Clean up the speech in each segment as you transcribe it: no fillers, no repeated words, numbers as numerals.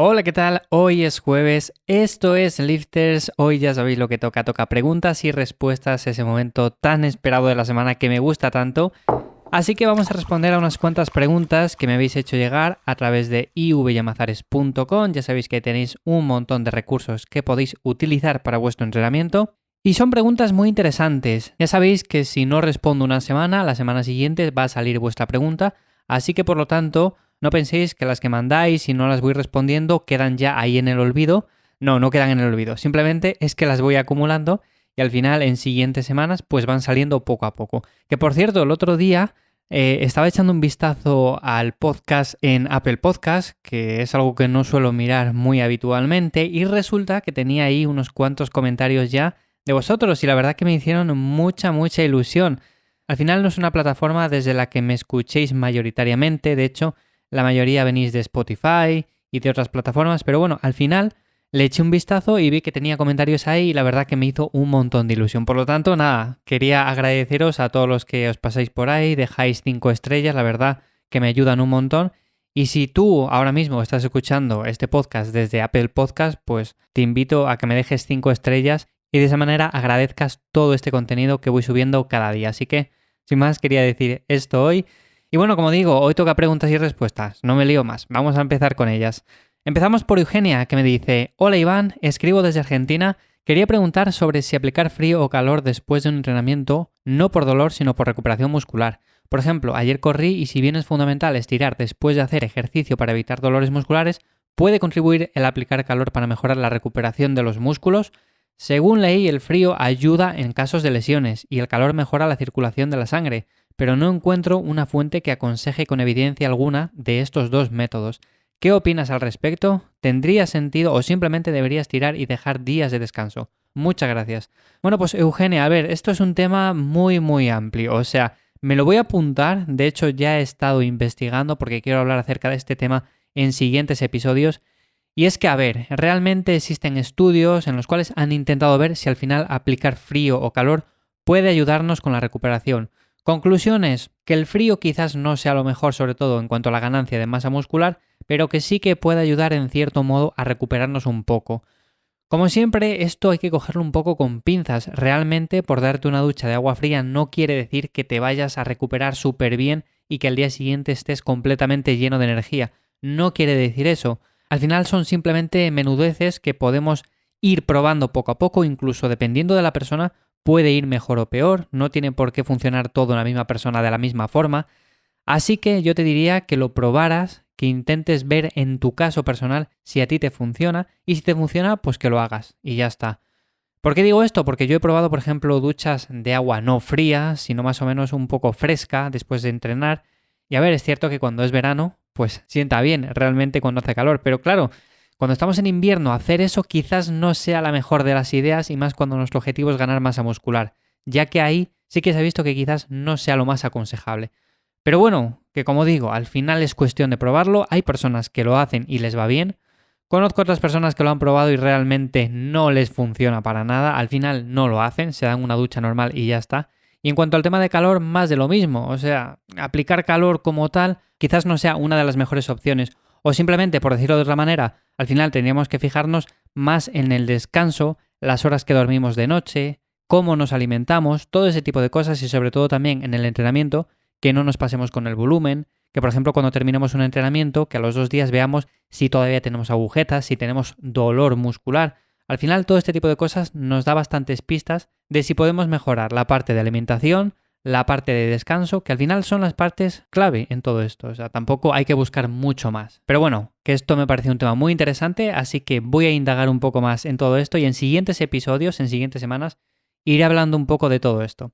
Hola, ¿qué tal? Hoy es jueves, esto es Lifters, hoy ya sabéis lo que toca preguntas y respuestas, ese momento tan esperado de la semana que me gusta tanto. Así que vamos a responder a unas cuantas preguntas que me habéis hecho llegar a través de ivyamazares.com. Ya sabéis que tenéis un montón de recursos que podéis utilizar para vuestro entrenamiento. Y son preguntas muy interesantes. Ya sabéis que si no respondo una semana, la semana siguiente va a salir vuestra pregunta. Así que por lo tanto, no penséis que las que mandáis y no las voy respondiendo quedan ya ahí en el olvido. No quedan en el olvido. Simplemente es que las voy acumulando y al final en siguientes semanas pues van saliendo poco a poco. Que por cierto, el otro día estaba echando un vistazo al podcast en Apple Podcast, que es algo que no suelo mirar muy habitualmente, y resulta que tenía ahí unos cuantos comentarios ya de vosotros y la verdad que me hicieron mucha ilusión. Al final no es una plataforma desde la que me escuchéis mayoritariamente, de hecho la mayoría venís de Spotify y de otras plataformas, pero bueno, al final le eché un vistazo y vi que tenía comentarios ahí y la verdad que me hizo un montón de ilusión. Por lo tanto, nada, quería agradeceros a todos los que os pasáis por ahí, dejáis 5 estrellas, la verdad que me ayudan un montón. Y si tú ahora mismo estás escuchando este podcast desde Apple Podcast, pues te invito a que me dejes 5 estrellas y de esa manera agradezcas todo este contenido que voy subiendo cada día. Así que, sin más, quería decir esto hoy. Y bueno, como digo, hoy toca preguntas y respuestas. No me lío más, vamos a empezar con ellas. Empezamos por Eugenia, que me dice: Hola Iván, escribo desde Argentina. Quería preguntar sobre si aplicar frío o calor después de un entrenamiento, no por dolor, sino por recuperación muscular. Por ejemplo, ayer corrí y si bien es fundamental estirar después de hacer ejercicio para evitar dolores musculares, ¿puede contribuir el aplicar calor para mejorar la recuperación de los músculos? Según leí, el frío ayuda en casos de lesiones y el calor mejora la circulación de la sangre, pero no encuentro una fuente que aconseje con evidencia alguna de estos dos métodos. ¿Qué opinas al respecto? ¿Tendría sentido o simplemente deberías tirar y dejar días de descanso? Muchas gracias. Bueno, pues Eugenia, a ver, esto es un tema muy amplio, o sea, me lo voy a apuntar, de hecho ya he estado investigando porque quiero hablar acerca de este tema en siguientes episodios. Y es que, a ver, realmente existen estudios en los cuales han intentado ver si al final aplicar frío o calor puede ayudarnos con la recuperación. Conclusiones: que el frío quizás no sea lo mejor, sobre todo en cuanto a la ganancia de masa muscular, pero que sí que puede ayudar en cierto modo a recuperarnos un poco. Como siempre, esto hay que cogerlo un poco con pinzas. Realmente, por darte una ducha de agua fría no quiere decir que te vayas a recuperar súper bien y que al día siguiente estés completamente lleno de energía. No quiere decir eso. Al final son simplemente menudeces que podemos ir probando poco a poco, incluso dependiendo de la persona, puede ir mejor o peor, no tiene por qué funcionar todo en la misma persona de la misma forma. Así que yo te diría que lo probaras, que intentes ver en tu caso personal si a ti te funciona y si te funciona, pues que lo hagas y ya está. ¿Por qué digo esto? Porque yo he probado, por ejemplo, duchas de agua no fría, sino más o menos un poco fresca después de entrenar. Y a ver, es cierto que cuando es verano, pues sienta bien realmente cuando hace calor, pero claro, cuando estamos en invierno, hacer eso quizás no sea la mejor de las ideas y más cuando nuestro objetivo es ganar masa muscular, ya que ahí sí que se ha visto que quizás no sea lo más aconsejable. Pero bueno, que como digo, al final es cuestión de probarlo, hay personas que lo hacen y les va bien. Conozco otras personas que lo han probado y realmente no les funciona para nada, al final no lo hacen, se dan una ducha normal y ya está. Y en cuanto al tema de calor, más de lo mismo, o sea, aplicar calor como tal quizás no sea una de las mejores opciones. O simplemente, por decirlo de otra manera, al final tendríamos que fijarnos más en el descanso, las horas que dormimos de noche, cómo nos alimentamos, todo ese tipo de cosas y sobre todo también en el entrenamiento, que no nos pasemos con el volumen, que por ejemplo cuando terminemos un entrenamiento, que a los 2 días veamos si todavía tenemos agujetas, si tenemos dolor muscular. Al final todo este tipo de cosas nos da bastantes pistas de si podemos mejorar la parte de alimentación, la parte de descanso, que al final son las partes clave en todo esto. O sea, tampoco hay que buscar mucho más. Pero bueno, que esto me parece un tema muy interesante, así que voy a indagar un poco más en todo esto y en siguientes episodios, en siguientes semanas, iré hablando un poco de todo esto.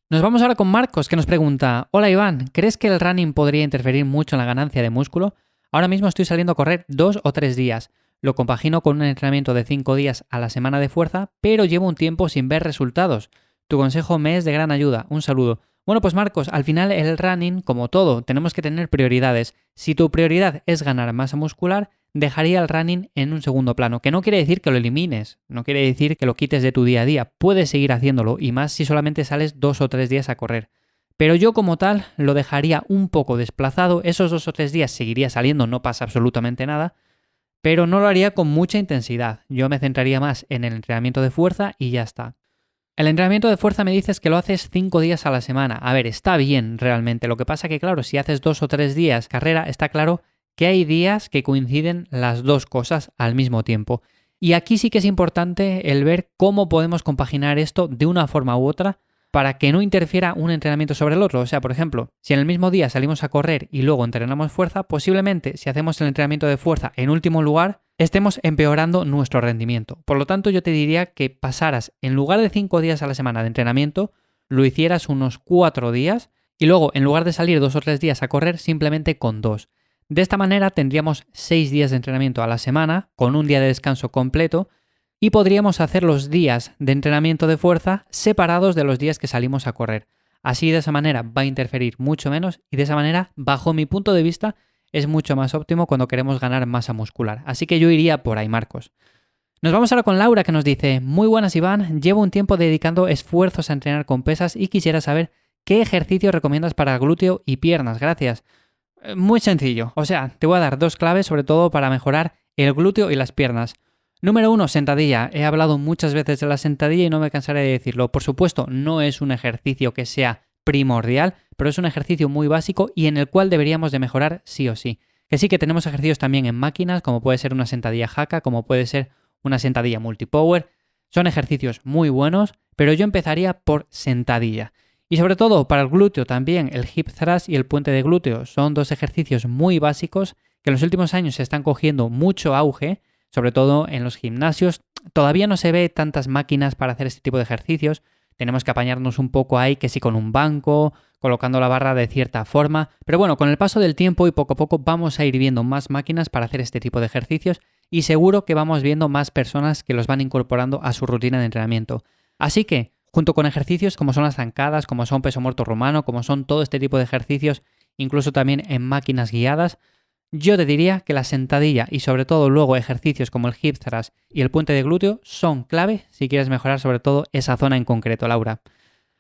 Nos vamos ahora con Marcos, que nos pregunta: Hola Iván, ¿crees que el running podría interferir mucho en la ganancia de músculo? Ahora mismo estoy saliendo a correr 2 o 3 días. Lo compagino con un entrenamiento de 5 días a la semana de fuerza, pero llevo un tiempo sin ver resultados. Tu consejo me es de gran ayuda. Un saludo. Bueno, pues Marcos, al final el running, como todo, tenemos que tener prioridades. Si tu prioridad es ganar masa muscular, dejaría el running en un segundo plano, que no quiere decir que lo elimines, no quiere decir que lo quites de tu día a día, puedes seguir haciéndolo y más si solamente sales 2 o 3 días a correr. Pero yo como tal lo dejaría un poco desplazado, esos 2 o 3 días seguiría saliendo, no pasa absolutamente nada, pero no lo haría con mucha intensidad. Yo me centraría más en el entrenamiento de fuerza y ya está. El entrenamiento de fuerza me dices que lo haces 5 días a la semana. A ver, está bien realmente. Lo que pasa que, claro, si haces 2 o 3 días carrera, está claro que hay días que coinciden las dos cosas al mismo tiempo. Y aquí sí que es importante el ver cómo podemos compaginar esto de una forma u otra para que no interfiera un entrenamiento sobre el otro. O sea, por ejemplo, si en el mismo día salimos a correr y luego entrenamos fuerza, posiblemente si hacemos el entrenamiento de fuerza en último lugar, estemos empeorando nuestro rendimiento. Por lo tanto, yo te diría que pasaras, en lugar de 5 días a la semana de entrenamiento, lo hicieras unos 4 días y luego, en lugar de salir 2 o 3 días a correr, simplemente con 2. De esta manera tendríamos 6 días de entrenamiento a la semana, con un día de descanso completo, y podríamos hacer los días de entrenamiento de fuerza separados de los días que salimos a correr. Así, de esa manera va a interferir mucho menos y de esa manera, bajo mi punto de vista, es mucho más óptimo cuando queremos ganar masa muscular. Así que yo iría por ahí, Marcos. Nos vamos ahora con Laura, que nos dice: muy buenas, Iván, llevo un tiempo dedicando esfuerzos a entrenar con pesas y quisiera saber qué ejercicio recomiendas para glúteo y piernas. Gracias. Muy sencillo, o sea, te voy a dar 2 claves sobre todo para mejorar el glúteo y las piernas. Número 1, sentadilla. He hablado muchas veces de la sentadilla y no me cansaré de decirlo. Por supuesto, no es un ejercicio que sea primordial, pero es un ejercicio muy básico y en el cual deberíamos de mejorar sí o sí. Que sí que tenemos ejercicios también en máquinas, como puede ser una sentadilla Haka, como puede ser una sentadilla multipower. Son ejercicios muy buenos, pero yo empezaría por sentadilla. Y sobre todo para el glúteo también, el hip thrust y el puente de glúteo son 2 ejercicios muy básicos que en los últimos años se están cogiendo mucho auge, sobre todo en los gimnasios. Todavía no se ve tantas máquinas para hacer este tipo de ejercicios. Tenemos que apañarnos un poco ahí, que sí con un banco, colocando la barra de cierta forma. Pero bueno, con el paso del tiempo y poco a poco vamos a ir viendo más máquinas para hacer este tipo de ejercicios y seguro que vamos viendo más personas que los van incorporando a su rutina de entrenamiento. Así que, junto con ejercicios como son las zancadas, como son peso muerto rumano, como son todo este tipo de ejercicios, incluso también en máquinas guiadas, yo te diría que la sentadilla y sobre todo luego ejercicios como el hip thrust y el puente de glúteo son clave si quieres mejorar sobre todo esa zona en concreto, Laura.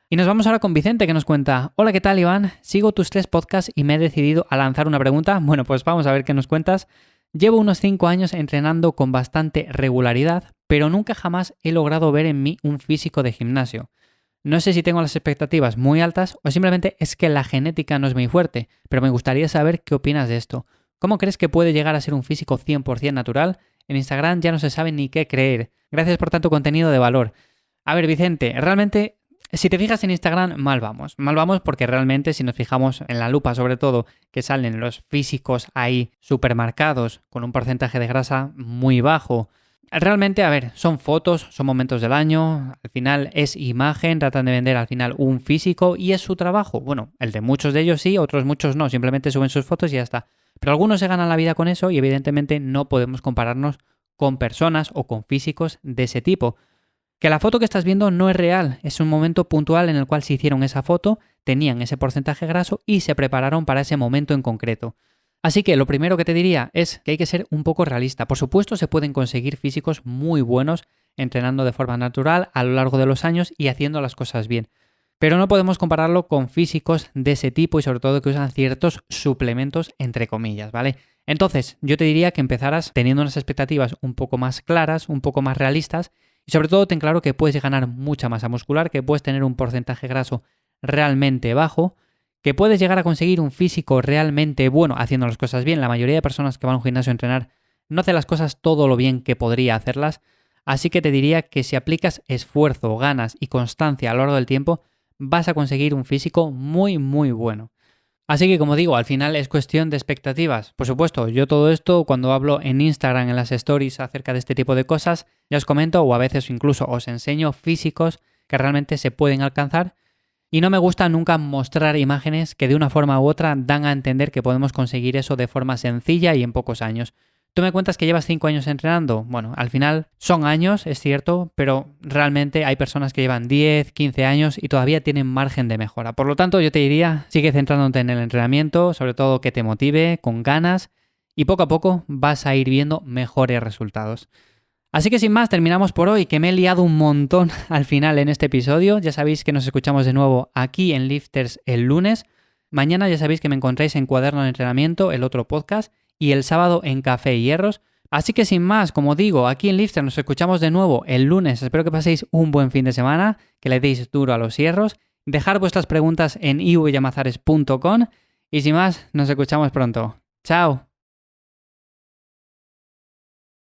Y nos vamos ahora con Vicente, que nos cuenta: hola, ¿qué tal, Iván? Sigo tus 3 podcasts y me he decidido a lanzar una pregunta. Bueno, pues vamos a ver qué nos cuentas. Llevo unos 5 años entrenando con bastante regularidad, pero nunca jamás he logrado ver en mí un físico de gimnasio. No sé si tengo las expectativas muy altas o simplemente es que la genética no es muy fuerte, pero me gustaría saber qué opinas de esto. ¿Cómo crees que puede llegar a ser un físico 100% natural? En Instagram ya no se sabe ni qué creer. Gracias por tanto contenido de valor. A ver, Vicente, realmente, si te fijas en Instagram, mal vamos. Mal vamos porque realmente si nos fijamos en la lupa, sobre todo, que salen los físicos ahí supermarcados con un porcentaje de grasa muy bajo. Realmente, a ver, son fotos, son momentos del año, al final es imagen, tratan de vender al final un físico y es su trabajo. Bueno, el de muchos de ellos sí, otros muchos no, simplemente suben sus fotos y ya está. Pero algunos se ganan la vida con eso y evidentemente no podemos compararnos con personas o con físicos de ese tipo. Que la foto que estás viendo no es real, es un momento puntual en el cual se hicieron esa foto, tenían ese porcentaje graso y se prepararon para ese momento en concreto. Así que lo primero que te diría es que hay que ser un poco realista. Por supuesto, se pueden conseguir físicos muy buenos entrenando de forma natural a lo largo de los años y haciendo las cosas bien. Pero no podemos compararlo con físicos de ese tipo y sobre todo que usan ciertos suplementos entre comillas, ¿vale? Entonces, yo te diría que empezaras teniendo unas expectativas un poco más claras, un poco más realistas y sobre todo ten claro que puedes ganar mucha masa muscular, que puedes tener un porcentaje graso realmente bajo, que puedes llegar a conseguir un físico realmente bueno haciendo las cosas bien. La mayoría de personas que van a un gimnasio a entrenar no hace las cosas todo lo bien que podría hacerlas, así que te diría que si aplicas esfuerzo, ganas y constancia a lo largo del tiempo, vas a conseguir un físico muy muy bueno. Así que como digo, al final es cuestión de expectativas. Por supuesto, yo todo esto cuando hablo en Instagram, en las stories acerca de este tipo de cosas, ya os comento o a veces incluso os enseño físicos que realmente se pueden alcanzar y no me gusta nunca mostrar imágenes que de una forma u otra dan a entender que podemos conseguir eso de forma sencilla y en pocos años. Tú me cuentas que llevas 5 años entrenando. Bueno, al final son años, es cierto, pero realmente hay personas que llevan 10, 15 años y todavía tienen margen de mejora. Por lo tanto, yo te diría, sigue centrándote en el entrenamiento, sobre todo que te motive, con ganas, y poco a poco vas a ir viendo mejores resultados. Así que sin más, terminamos por hoy, que me he liado un montón al final en este episodio. Ya sabéis que nos escuchamos de nuevo aquí en Lifters el lunes. Mañana ya sabéis que me encontráis en Cuaderno de Entrenamiento, el otro podcast, y el sábado en Café y Hierros. Así que sin más, como digo, aquí en Lifters nos escuchamos de nuevo el lunes. Espero que paséis un buen fin de semana, que le deis duro a los hierros. Dejar vuestras preguntas en ivyamazares.com y sin más, nos escuchamos pronto. ¡Chao!